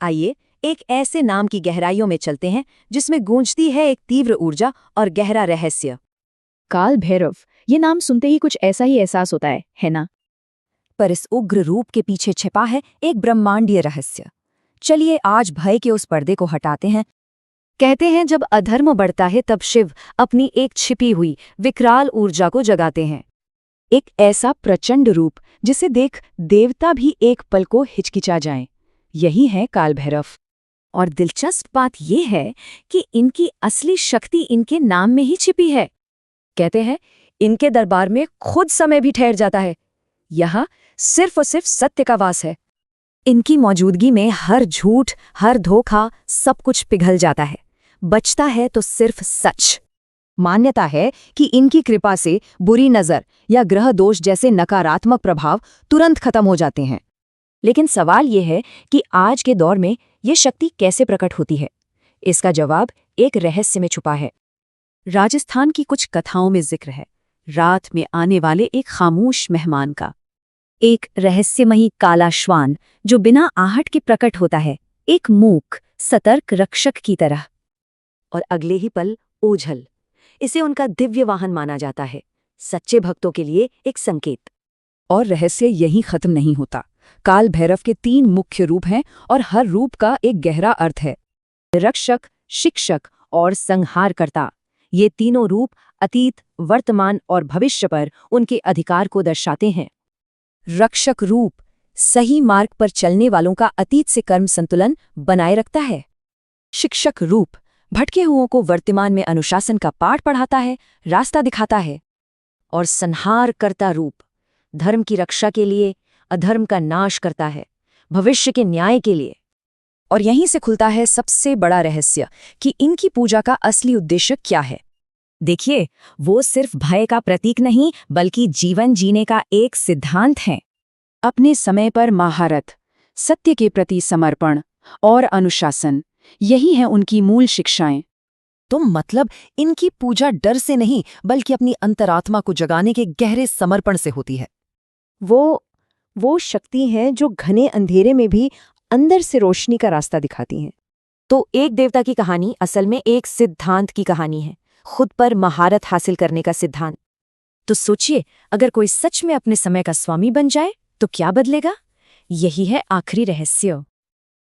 आइए एक ऐसे नाम की गहराइयों में चलते हैं जिसमें गूंजती है एक तीव्र ऊर्जा और गहरा रहस्य। काल भैरव, ये नाम सुनते ही कुछ ऐसा ही एहसास होता है ना? पर इस उग्र रूप के पीछे छिपा है एक ब्रह्मांडीय रहस्य। चलिए आज भय के उस पर्दे को हटाते हैं। कहते हैं जब अधर्म बढ़ता है तब शिव अपनी एक छिपी हुई विकराल ऊर्जा को जगाते हैं। एक ऐसा प्रचंड रूप जिसे देख देवता भी एक पल को हिचकिचा जाएं। यही है काल भैरव। और दिलचस्प बात यह है कि इनकी असली शक्ति इनके नाम में ही छिपी है। कहते हैं इनके दरबार में खुद समय भी ठहर जाता है। यहाँ सिर्फ और सिर्फ सत्य का वास है। इनकी मौजूदगी में हर झूठ, हर धोखा, सब कुछ पिघल जाता है। बचता है तो सिर्फ सच। मान्यता है कि इनकी कृपा से बुरी नजर या ग्रह दोष जैसे नकारात्मक प्रभाव तुरंत खत्म हो जाते हैं। लेकिन सवाल यह है कि आज के दौर में ये शक्ति कैसे प्रकट होती है? इसका जवाब एक रहस्य में छुपा है। राजस्थान की कुछ कथाओं में जिक्र है रात में आने वाले एक खामोश मेहमान का, एक रहस्यमयी काला श्वान जो बिना आहट के प्रकट होता है, एक मूक सतर्क रक्षक की तरह। और अगले ही पल ओझल, इसे उनका दिव्य वाहन माना जाता है, सच्चे भक्तों के लिए एक संकेत। और रहस्य यहीं खत्म नहीं होता। काल भैरव के 3 मुख्य रूप हैं और हर रूप का एक गहरा अर्थ है। रक्षक, शिक्षक और संहारकर्ता, ये तीनों रूप अतीत, वर्तमान और भविष्य पर उनके अधिकार को दर्शाते हैं। रक्षक रूप सही मार्ग पर चलने वालों का अतीत से कर्म संतुलन बनाए रखता है। शिक्षक रूप भटके हुओं को वर्तमान में अनुशासन का पाठ पढ़ाता है, रास्ता दिखाता है। और संहारकर्ता रूप धर्म की रक्षा के लिए, अधर्म का नाश करता है, भविष्य के न्याय के लिए। और यहीं से खुलता है सबसे बड़ा रहस्य कि इनकी पूजा का असली उद्देश्य क्या है। देखिए, वो सिर्फ भय का प्रतीक नहीं बल्कि जीवन जीने का एक सिद्धांत है। अपने समय पर महारत, सत्य के प्रति समर्पण और अनुशासन, यही है उनकी मूल शिक्षाएं। तो मतलब इनकी पूजा डर से नहीं बल्कि अपनी अंतरात्मा को जगाने के गहरे समर्पण से होती है। वो शक्ति हैं जो घने अंधेरे में भी अंदर से रोशनी का रास्ता दिखाती हैं। तो एक देवता की कहानी असल में एक सिद्धांत की कहानी है, खुद पर महारत हासिल करने का सिद्धांत। तो सोचिए, अगर कोई सच में अपने समय का स्वामी बन जाए तो क्या बदलेगा? यही है आखिरी रहस्य।